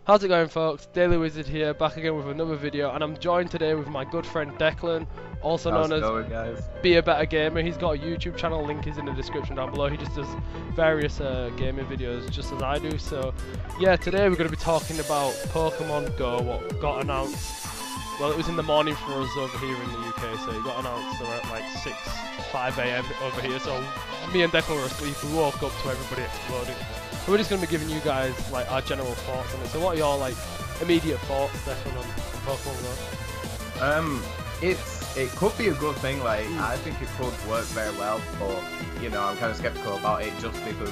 How's it going, folks? Daily Wizard here, back again with another video, and I'm joined today with my good friend Declan, also known as BeABetterGamer. He's got a YouTube channel, link is in the description down below. He just does various gaming videos just as I do. So yeah, today we're going to be talking about Pokemon GO, what got announced. Well, it was in the morning for us over here in the UK, so it got announced around like 5 AM over here. So me and Declan were asleep, we woke up to everybody exploding. So we're just going to be giving you guys like our general thoughts on it. So what are your like immediate thoughts, Declan, on Pokemon GO? It could be a good thing. Like I think it could work very well, but you know I'm kind of skeptical about it just because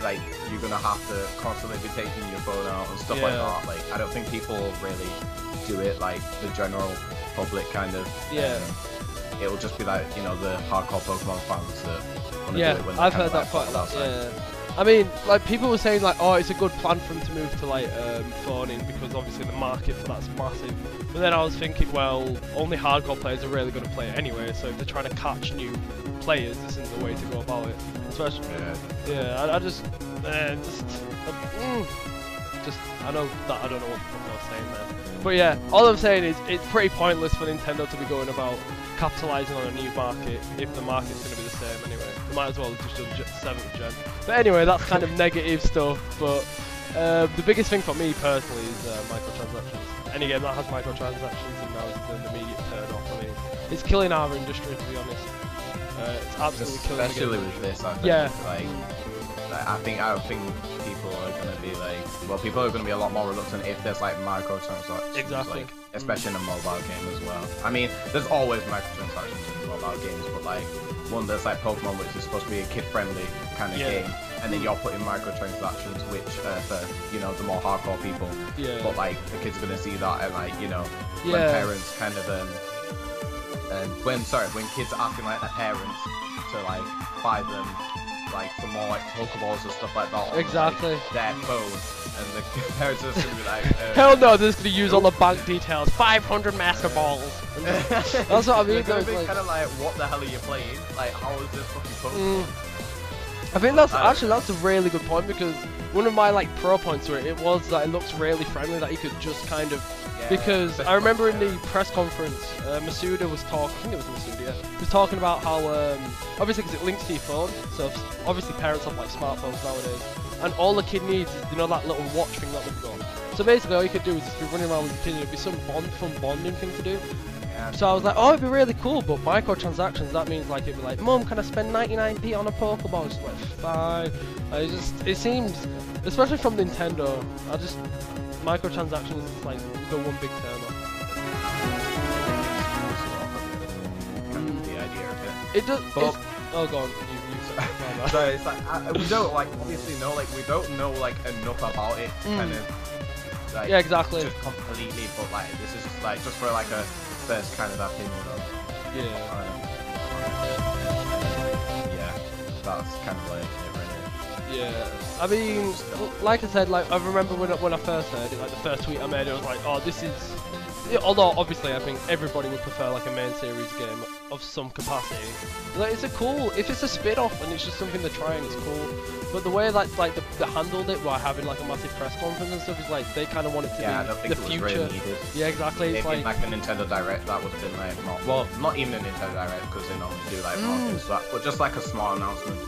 like you're gonna have to constantly be taking your phone out and stuff like that. Like I don't think people really do it like the general public kind of. It'll just be like, you know, the hardcore Pokemon fans that want to do it when they're I've heard that quite a lot. Yeah. I mean, like people were saying like, oh, it's a good plan for them to move to like phoning because obviously the market for that's massive. But then I was thinking, well, only hardcore players are really going to play it anyway. So if they're trying to catch new players, this isn't the way to go about it. Especially, I just I know that I don't know what I was saying there. But yeah, all I'm saying is it's pretty pointless for Nintendo to be going about capitalising on a new market if the market's going to be the same anyway. They might as well have just done 7th gen. But anyway, that's kind of negative stuff. But the biggest thing for me personally is microtransactions. Any game that has microtransactions and now is an immediate turn off. I mean, it's killing our industry, to be honest. It's absolutely killing. Especially with this, I think. I think people are going to be like, well, people are going to be a lot more reluctant if there's like microtransactions. Exactly. Like, especially in a mobile game as well. I mean, there's always microtransactions in mobile games, but like one that's like Pokemon, which is supposed to be a kid-friendly kind of game, and then you're putting microtransactions, which for you know the more hardcore people. But like the kids are going to see that, and like you know when parents kind of when kids are asking like their parents to like buy them like some more like Pokeballs and stuff like that on like, their phone, and the parents are just gonna be like, hell no, they're just gonna use all the bank details, 500 Master Balls. That's what I mean. They're like, kind of like, what the hell are you playing? Like, how is this fucking Pokemon? I think that's a really good point, because one of my like pro points to it was that it looks really friendly, that you could just kind of because I remember in the press conference Masuda was talking, I think it was Masuda, he was talking about how obviously because it links to your phone, so obviously parents have like smartphones nowadays, and all the kid needs is, you know, that little watch thing that they've got. So basically all you could do is just be running around with your kid, and it'd be some fun bonding thing to do. So I was like, oh, it'd be really cool, but microtransactions, that means like it'd be like, Mum, can I spend 99p on a Pokeball? It's like, fine. It seems, especially from Nintendo, microtransactions is like the one big turn off. The idea of it. It does. Oh, go on. So it's like we don't like obviously know, like we don't know like enough about it, kind of. Like, exactly. Just completely, but like this is just like for like a first kind of opinion of. That's kind of like it, really. Yeah, I mean, like I said, like I remember when I first heard it, like the first tweet I made, it was like, oh, this is. Although obviously I think everybody would prefer like a main series game of some capacity. Like it's if it's a spin-off and it's just something they're trying, it's cool. But the way like they handled it by having like a massive press conference and stuff is like they kind of want it to be I don't think the it future. Was really needed. Yeah, exactly. It's like a Nintendo Direct, that would have been like not even a Nintendo Direct because they normally do like markets, but just like a small announcement.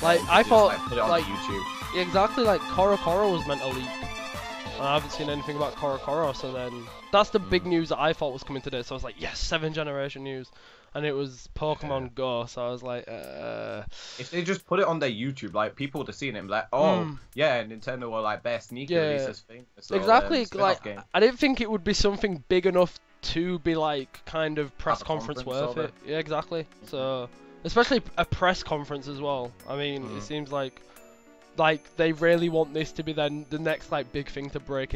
Like I thought, like, put it on YouTube. Yeah, exactly. Like Korokoro was meant to leak. I haven't seen anything about Korokoro, so then that's the big news that I thought was coming today. So I was like, yes, 7th generation news, and it was Pokemon GO. So I was like, if they just put it on their YouTube, like people would have seen it and be like, oh, yeah, Nintendo were like best sneaky releases thing. So, exactly. Like I didn't think it would be something big enough to be like kind of press conference worth it. Yeah, exactly. So especially a press conference as well. I mean, it seems like they really want this to be then the next like big thing to break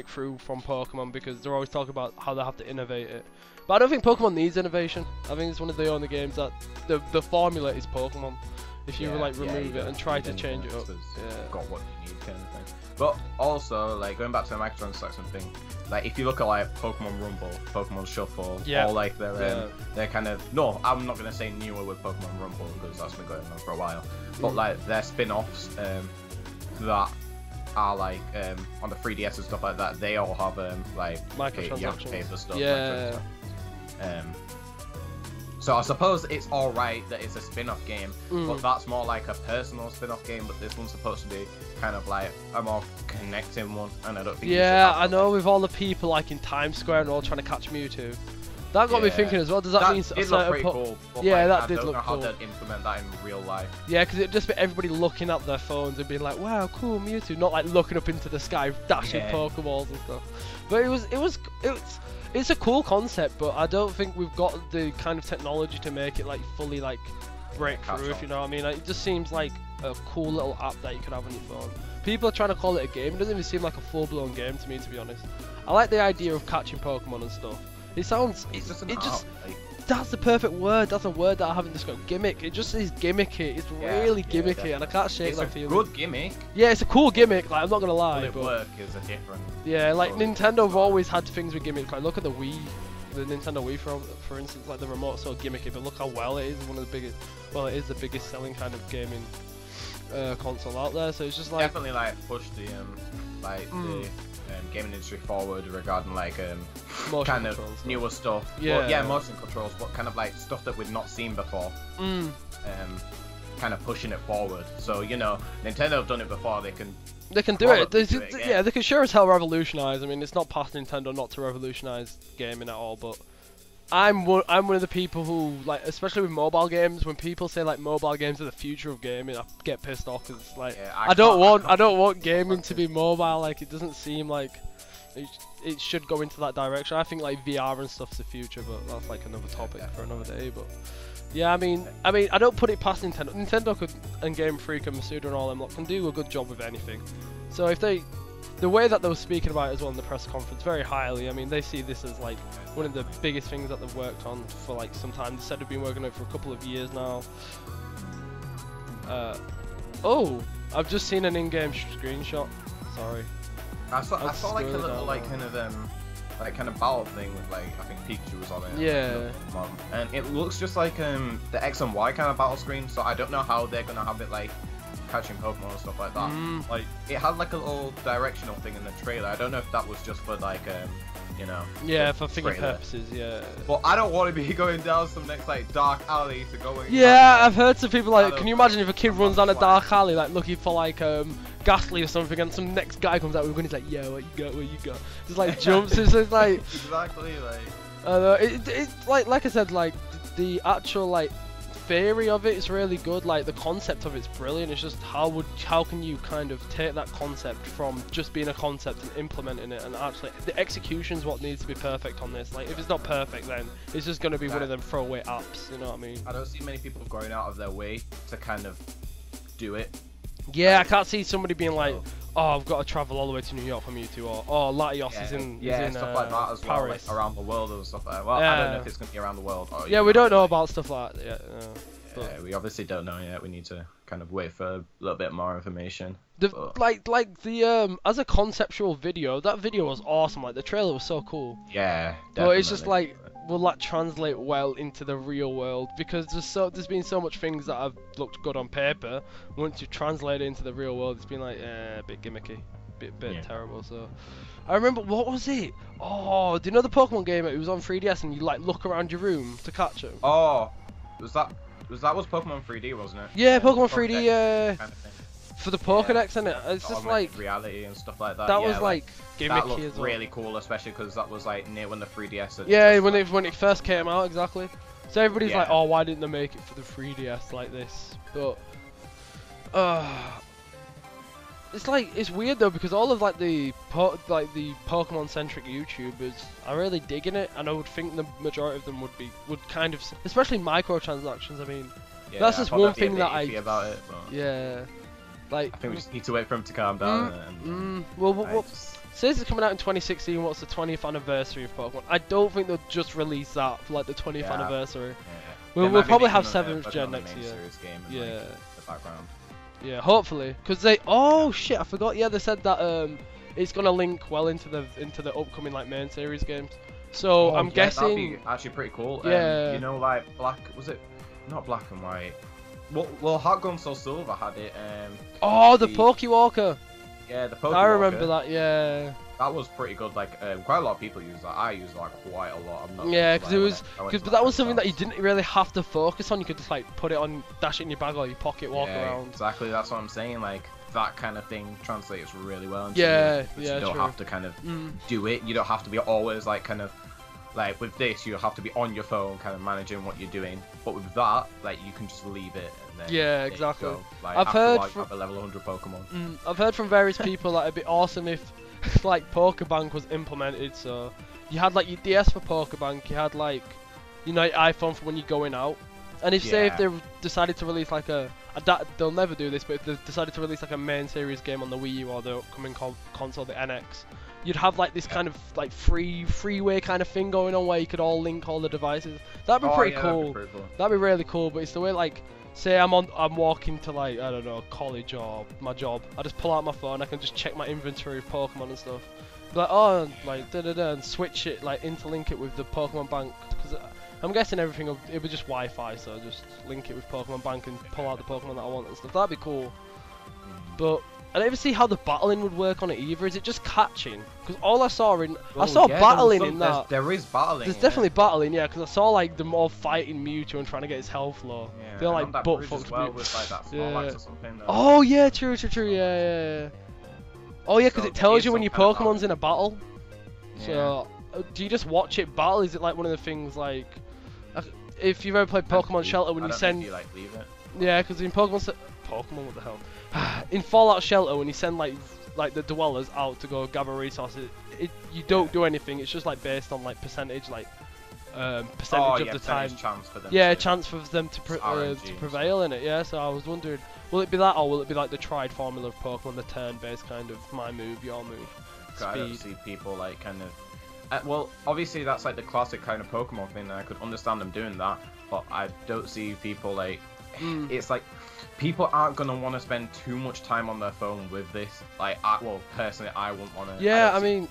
through from Pokemon, because they're always talking about how they have to innovate it. But I don't think Pokemon needs innovation. I think it's one of the only games that the formula is Pokemon. If you like remove it and try to change it up, got what you need kind of thing. But also like going back to the microtransaction thing, like if you look at like Pokemon Rumble, Pokemon Shuffle, all like they're kind of I'm not gonna say newer with Pokemon Rumble because that's been going on for a while, but like they're spin-offs that are like on the 3DS and stuff like that. They all have like you have to pay for stuff. Yeah. So I suppose it's alright that it's a spin-off game, but that's more like a personal spin-off game. But this one's supposed to be kind of like a more connecting one, and I don't think. Yeah, I know. With all the people like in Times Square and all trying to catch Mewtwo, that got me thinking as well. Does that mean it looked pretty cool? But yeah, like, that did look cool. I don't know how they'd implement that in real life. Yeah, because it'd just be everybody looking at their phones and being like, "Wow, cool Mewtwo," not like looking up into the sky, dashing Pokeballs and stuff. But it's a cool concept, but I don't think we've got the kind of technology to make it like fully like break through, if you know what I mean. Like, it just seems like a cool little app that you could have on your phone. People are trying to call it a game. It doesn't even seem like a full-blown game to me, to be honest. I like the idea of catching Pokemon and stuff. It sounds, that's the perfect word. That's a word that I haven't just got. Gimmick. It just is gimmicky. It's really gimmicky, and I can't shake that feeling. It's a good gimmick. Yeah, it's a cool gimmick. Like, I'm not gonna lie. But work is a different. Yeah, like Nintendo have always had things with gimmicks. Like, look at the Wii, the Nintendo Wii for instance. Like, the remote's so gimmicky, but look how well it is. One of the biggest. Well, it is the biggest selling kind of gaming console out there. So it's just like definitely like push the the gaming industry forward regarding like kind of newer stuff. Yeah, motion controls, but kind of like stuff that we've not seen before. Kind of pushing it forward. So you know, Nintendo have done it before. They can do it. Yeah, they can sure as hell revolutionize. I mean, it's not past Nintendo not to revolutionize gaming at all, but I'm one of the people who, like, especially with mobile games, when people say like mobile games are the future of gaming, I get pissed off because it's like I don't want gaming to be mobile. Like, it doesn't seem like it should go into that direction. I think like VR and stuff's the future, but that's like another topic for another day. But yeah, I mean, I don't put it past Nintendo. Nintendo could, and Game Freak and Masuda and all them lot can do a good job with anything. So if they, the way that they were speaking about it as well in the press conference, very highly. I mean, they see this as like one of the biggest things that they've worked on for like some time. They said they've been working on it for a couple of years now. Oh, I've just seen an in-game screenshot. Sorry. I saw like a little like kind of battle thing with like I think Pikachu was on it. Yeah. And it looks just like the X and Y kind of battle screen. So I don't know how they're gonna have it like catching Pokemon and stuff like that. Like it had like a little directional thing in the trailer. I don't know if that was just for like you know. Yeah, for figure purposes. Yeah. But I don't want to be going down some next like dark alley to go in. Yeah, I've heard some people like. Can you imagine if a kid runs down a dark alley like looking for like Ghastly or something, and some next guy comes out with a gun, he's like, "Yo, what you got? What you got?" Just like jumps. It's just like exactly like. It's like I said, like the actual like theory of it is really good. Like the concept of it's brilliant. It's just how can you kind of take that concept from just being a concept and implementing it, and actually the execution's what needs to be perfect on this. Like if it's not perfect, then it's just going to be one of them throwaway apps. You know what I mean? I don't see many people going out of their way to kind of do it. Yeah, I can't see somebody being like, "Oh, I've got to travel all the way to New York for Mewtwo," or "Oh, Latios is in stuff like that as well, Paris." Like around the world and stuff like that. Well, I don't know if it's going to be around the world. Or yeah, we don't know about stuff like that yet. Yeah, we obviously don't know yet. We need to kind of wait for a little bit more information. Like the as a conceptual video, that video was awesome. Like the trailer was so cool. Yeah, definitely. But it's just like, will that translate well into the real world? Because there's been so much things that have looked good on paper. Once you translate it into the real world, it's been like a bit gimmicky, bit terrible. So I remember, what was it? Oh, do you know the Pokemon game? It was on 3DS, and you like look around your room to catch them. Oh, was that Pokemon 3D, wasn't it? Yeah, Pokemon 3D. Kind of thing. For the Pokédex, isn't it? It's just like reality and stuff like that. That was like gimmicky that looked as well. Really cool, especially because that was like near when the 3DS had when it first came out, exactly. So everybody's like, "Oh, why didn't they make it for the 3DS like this?" But it's like, it's weird though, because all of like the Pokemon centric YouTubers are really digging it, and I would think the majority of them would kind of, especially microtransactions. I mean, that's just one thing that about it. But like, I think we just need to wait for him to calm down. Well, since it's coming out in 2016, what's the 20th anniversary of Pokemon? I don't think they'll just release that for like the 20th anniversary. Yeah. We'll probably have 7th gen next year. The background. Yeah, hopefully, because they. Oh shit, I forgot. Yeah, they said that it's gonna link well into the upcoming like main series games. So I'm guessing that'd be actually pretty cool. Yeah. You know, like was it not Black and White? Well, Heart Gold and Soul Silver had it. Oh, the Pokewalker. Yeah, the Pokemon. I remember that. Yeah. That was pretty good. Like, quite a lot of people use that. I use like quite a lot. I'm not Yeah, because it was, but that was something that you didn't really have to focus on. You could just like put it on, dash it in your bag or your pocket, walk around. Exactly. That's what I'm saying. Like that kind of thing translates really well. Into you don't have to kind of do it. You don't have to be always like kind of like with this. You have to be on your phone, kind of managing what you're doing. But with that, like you can just leave it. And then exactly. Like, I've heard have a level 100 Pokemon. I've heard from various people that it'd be awesome if like Pokebank was implemented. So you had like your DS for Pokebank, you had like your iPhone for when you're going out, and if say if they decided to release like they'll never do this, but if they decided to release like a main series game on the Wii U or the upcoming console, the NX, you'd have like this kind of like freeway kind of thing going on where you could all link all the devices. That'd be pretty cool. That'd be really cool. But it's the way like, say I'm walking to like, I don't know, college or my job. I just pull out my phone, I can just check my inventory of Pokemon and stuff. Be like, oh, like and switch it, like interlink it with the Pokemon Bank, because I'm guessing everything it was just Wi-Fi, so just link it with Pokemon Bank and pull out the Pokemon that I want and stuff. That'd be cool. But I don't even see how the battling would work on it either. Is it just catching? Because all I saw battling in that. There is battling. There's definitely battling, yeah. Because I saw like them all fighting Mewtwo and trying to get his health low. Yeah, they're like butt fucked. With like that or something, oh yeah, true, yeah. Oh yeah, because it tells you when your Pokemon's in a battle. Yeah. So do you just watch it battle? Is it like one of the things like if you've ever played Pokemon Shelter when you send? You, like, leave it. Yeah, because in Pokemon, what the hell? In Fallout Shelter, when you send like the dwellers out to go gather resources, you don't do anything. It's just like based on like percentage, like percentage of the time. Chance for them chance for them to prevail in it. Yeah, so I was wondering, will it be that, or will it be like the tried formula of Pokemon, the turn-based kind of my move, your move, speed? I don't see people like kind of. Well, obviously that's like the classic kind of Pokemon thing, and I could understand them doing that, but I don't see people like. It's like people aren't gonna want to spend too much time on their phone with this. Like, personally, I wouldn't want to. Yeah, I mean,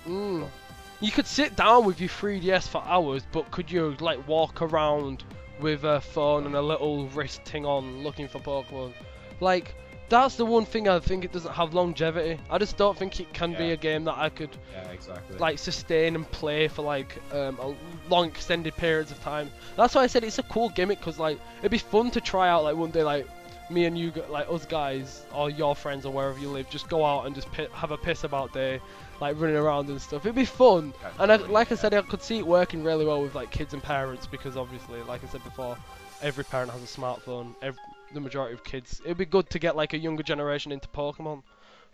you could sit down with your 3DS for hours, but could you like walk around with a phone and a little wrist thing on looking for Pokemon? Like, that's the one thing I think it doesn't have longevity. I just don't think it can be a game that I could like sustain and play for like a long extended periods of time. That's why I said it's a cool gimmick, because like it'd be fun to try out like one day, like me and you, like us guys or your friends or wherever you live, just go out and just have a piss about day, like running around and stuff. It'd be fun. And I said, I could see it working really well with like kids and parents, because obviously, like I said before, every parent has a smartphone. The majority of kids. It'd be good to get like a younger generation into Pokemon.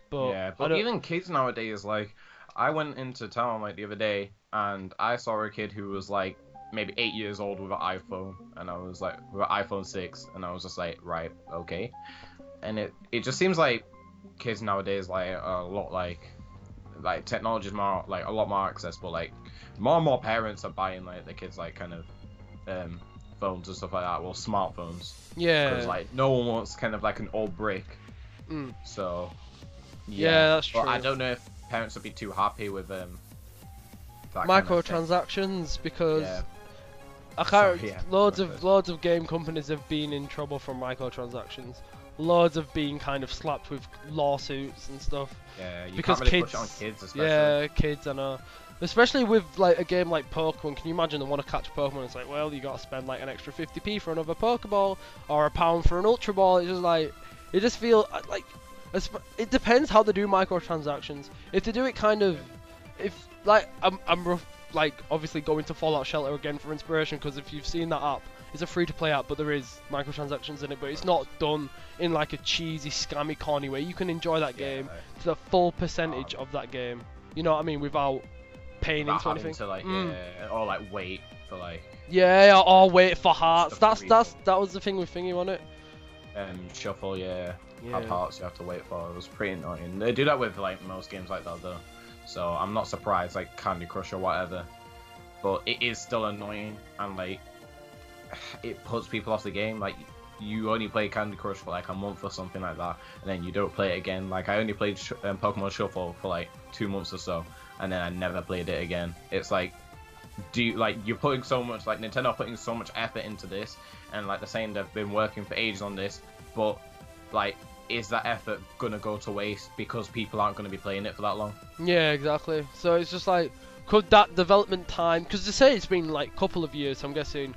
But but even kids nowadays, like I went into town like the other day and I saw a kid who was like maybe 8 years old with an iPhone, and I was like with an iPhone 6, and I was just like, right, okay. And it just seems like kids nowadays like a lot like technology is more like a lot more accessible. Like more and more parents are buying like the kids like kind of phones and stuff like that, well, smartphones. Yeah. Because like no one wants kind of like an old brick. So. Yeah, that's true. But I don't know if parents would be too happy with that microtransactions, because I can't. Loads of game companies have been in trouble from microtransactions. Loads have been kind of slapped with lawsuits and stuff. Yeah, you because can't really kids, push it on kids, especially. Yeah, kids, I know. Especially with like a game like Pokemon, can you imagine they want to catch Pokemon? It's like, well, you got to spend like an extra 50p for another Pokeball, or £1 for an Ultra Ball. It's just like, it just feels like, it depends how they do microtransactions. If they do it kind of, if like I'm like obviously going to Fallout Shelter again for inspiration, because if you've seen that app, it's a free-to-play app, but there is microtransactions in it, but it's not done in like a cheesy, scammy, corny way. You can enjoy that game to the full percentage of that game. You know what I mean? Without paying into anything. To like, or like wait for like. Yeah, or wait for hearts. That was the thing with Thingy, wasn't it? Shuffle, have hearts you have to wait for. It was pretty annoying. They do that with like most games like that though, so I'm not surprised, like Candy Crush or whatever. But it is still annoying, and like it puts people off the game. Like you only play Candy Crush for like a month or something like that, and then you don't play it again. Like I only played Pokemon Shuffle for like 2 months or so, and then I never played it again. It's like, you're putting so much, like Nintendo are putting so much effort into this, and like they're saying they've been working for ages on this, but like is that effort gonna go to waste because people aren't gonna be playing it for that long? Yeah, exactly. So it's just like, could that development time, because they say it's been like a couple of years, so I'm guessing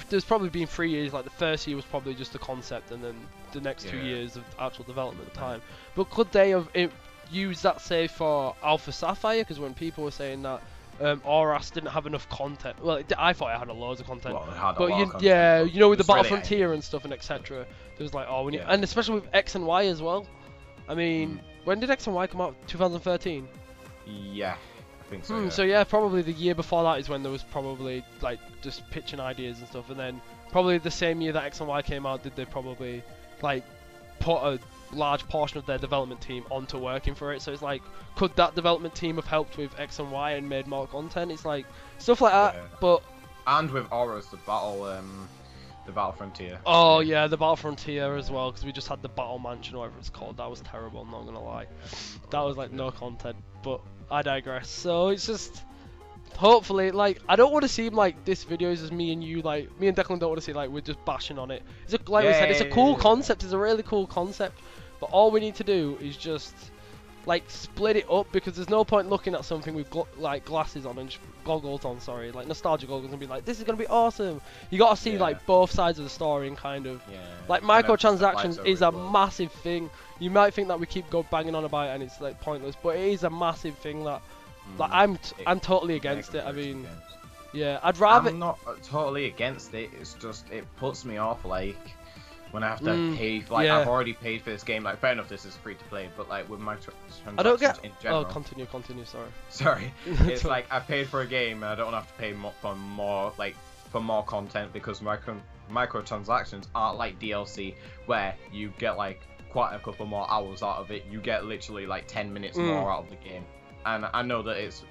there's probably been 3 years, like the first year was probably just the concept, and then the next 2 years of actual development time. But could they have used that, say, for Alpha Sapphire? Because when people were saying that Auras didn't have enough content, well, I thought it had loads of content. Well, it had a but lot of content, yeah, you know, with the it's Battle really Frontier and stuff and etc. There was like, oh, and especially with X and Y as well. I mean, when did X and Y come out? 2013. Yeah. I think so, yeah. So yeah, probably the year before that is when there was probably like just pitching ideas and stuff, and then probably the same year that X and Y came out, did they probably like put a large portion of their development team onto working for it. So it's like, could that development team have helped with X and Y and made more content? It's like stuff like that. But and with Auras, the Battle Frontier. Oh yeah, the Battle Frontier as well, because we just had the Battle Mansion or whatever it's called. That was terrible, I'm not gonna lie. That was like no content, but I digress. So it's just, hopefully, like, I don't want to seem like this video is just me and you, like, me and Declan don't want to see like we're just bashing on it. It's a, like we said, it's a cool concept, it's a really cool concept, but all we need to do is just like split it up, because there's no point looking at something with like glasses on and goggles on, sorry, like nostalgia goggles, and be like, this is gonna be awesome. You gotta see like both sides of the story and kind of like microtransactions is a massive thing. You might think that we keep banging on about it and it's like pointless, but it is a massive thing that like I'm totally against it. I mean, yeah, I'd rather. I'm not totally against it. It's just it puts me off like when I have to pay. Like I've already paid for this game. Like fair enough, this is free to play, but like with microtransactions I don't get. in general. Oh, continue. Sorry. Sorry, it's like I paid for a game and I don't have to pay for more content, because microtransactions aren't like DLC where you get like quite a couple more hours out of it. You get literally like 10 minutes more out of the game. And I know that it's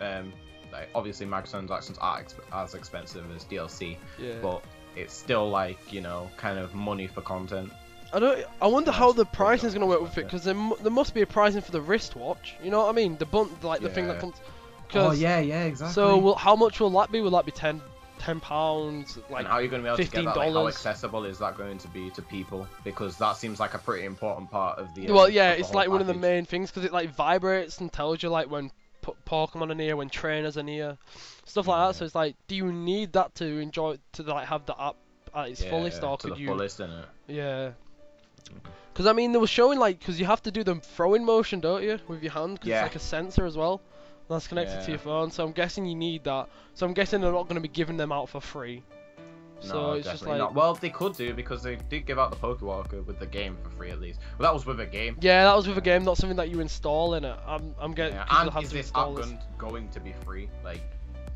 like obviously microtransactions aren't as expensive as DLC, but it's still like, you know, kind of money for content. I wonder how the pricing is going to work with it, because there must be a pricing for the wristwatch. You know what I mean? The the thing that comes. Oh yeah, exactly. So how much will that be? Will that be £10? Like, and how are you going to be able $15? to get that? Like, how accessible is that going to be to people? Because that seems like a pretty important part of the. Well, yeah, it's like one of the main things, because it like vibrates and tells you like when Pokemon are near, when trainers are near, stuff like that. So it's like, do you need that to enjoy, to like have the app at its fullest, or could you? Fullest, innit? Yeah. Because I mean, they were showing like, because you have to do the throwing motion, don't you, with your hand? Because it's like a sensor as well. That's connected to your phone, so I'm guessing you need that. So I'm guessing they're not going to be giving them out for free. So it's just like, not. Well, they could do, because they did give out the Pokewalker with the game for free at least. Well, that was with a game. Yeah, that was with a game, not something that you install in it. I'm getting. And is this app going to be free? Like,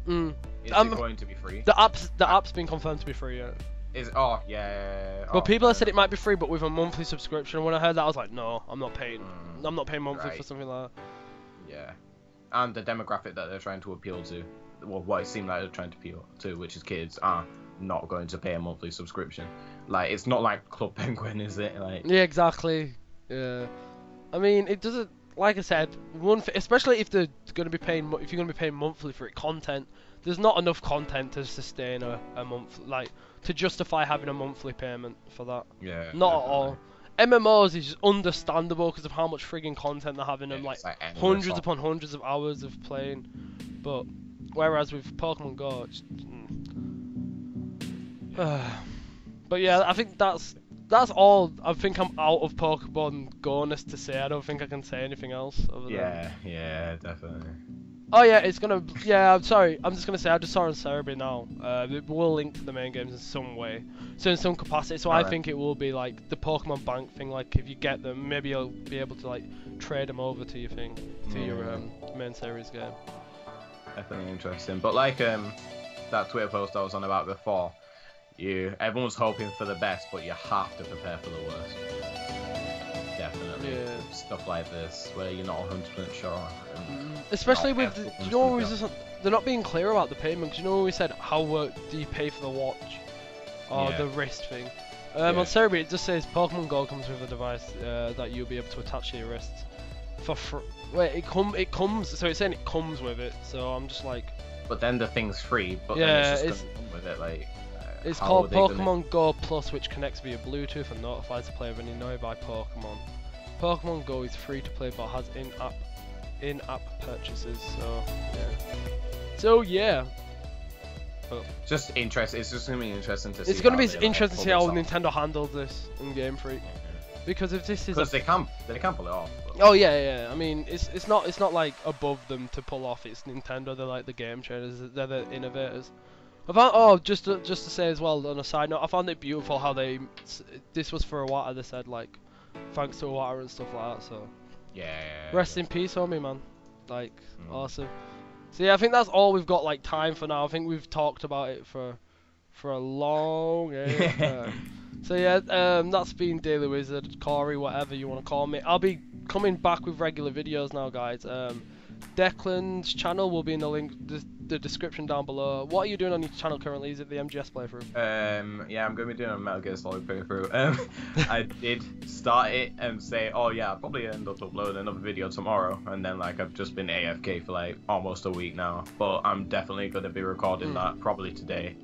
is it going to be free? The app's been confirmed to be free. Yeah. Well, people have said it might be free, but with a monthly subscription. When I heard that, I was like, no, I'm not paying. I'm not paying monthly for something like that. Yeah. And the demographic that they're trying to appeal to, well, what it seemed like they're trying to appeal to, which is kids, are not going to pay a monthly subscription. Like, it's not like Club Penguin, is it? Like, yeah, exactly. Yeah. I mean, it doesn't. Like I said, especially if they're going to be paying, if you're going to be paying monthly for it, content. There's not enough content to sustain a month, like to justify having a monthly payment for that. Yeah. Not at all. MMOs is understandable because of how much frigging content they're having, and like hundreds upon hundreds of hours of playing. But whereas with Pokemon GO, it's, but yeah, I think that's all. I think I'm out of Pokemon GO-ness to say. I don't think I can say anything else other than... Yeah, definitely. Oh yeah, it's gonna. Yeah, I'm sorry. I'm just gonna say I just saw on Cerebi now. It will link to the main games in some way, so in some capacity. So I think it will be like the Pokemon Bank thing. Like if you get them, maybe you'll be able to like trade them over to your thing, to your main series game. Definitely interesting. But like that Twitter post I was on about before, everyone's hoping for the best, but you have to prepare for the worst. Definitely. Yeah. Stuff like this where you're not 100% sure. Especially with, you know, they're not being clear about the payment. 'Cause you know when we said how do you pay for the watch or the wrist thing? On Cerebi it just says Pokemon GO comes with a device that you'll be able to attach to your wrists for free. Wait, it comes. So it's saying it comes with it. So I'm just like. But then the thing's free. But then it's just gonna come with it, like. It's called Pokemon GO Plus, which connects via Bluetooth and notifies the player of any nearby Pokemon. Pokemon GO is free to play but has in-app purchases. So yeah. But just interesting. It's just gonna be interesting to see. It's gonna be they, interesting to see pull how this off. Nintendo handles this in Game Freak. Because if this is Because they can pull it off. But... Oh yeah. I mean, it's not like above them to pull off. It's Nintendo. They're like the game changers. They're the innovators. I found, just to say as well on a side note, I found it beautiful how this was for Iwata. They said like thanks to Iwata and stuff like that. So yeah. Rest in peace, homie, man. Like awesome. So yeah, I think that's all we've got like time for now. I think we've talked about it for a long time. So yeah, that's been Daily Wizard, Cory, whatever you want to call me. I'll be coming back with regular videos now, guys. Declan's channel will be in the description down below. What are you doing on your channel currently? Is it the MGS playthrough? Yeah, I'm going to be doing a Metal Gear Solid playthrough. I did start it and say, oh yeah, I'll probably end up uploading another video tomorrow, and then like I've just been AFK for like almost a week now. But I'm definitely going to be recording that probably today,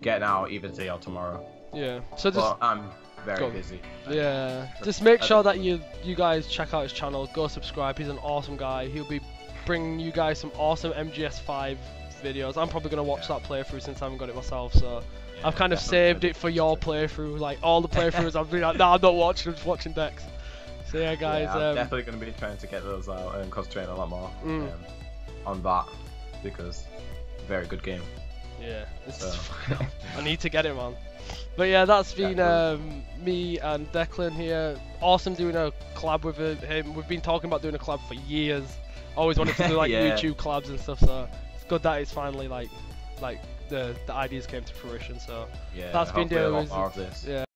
getting out either today or tomorrow. Yeah. So just. I'm very busy. Yeah. Just make sure that you guys check out his channel. Go subscribe. He's an awesome guy. He'll be bringing you guys some awesome MGS5 videos. I'm probably gonna watch that playthrough since I haven't got it myself. So I've kind of saved it for your playthrough. Like all the playthroughs, I've been like, nah, I'm not watching. I'm just watching Dex. So yeah, guys. Yeah, I'm definitely gonna be trying to get those out and concentrate a lot more on that because very good game. Yeah. I need to get it, man. But yeah, that's been me and Declan here. Awesome doing a collab with him. We've been talking about doing a collab for years. Always wanted to do like YouTube collabs and stuff. So it's good that it's finally like the ideas came to fruition. So yeah, that's been Daily Wizard. More of this. Yeah.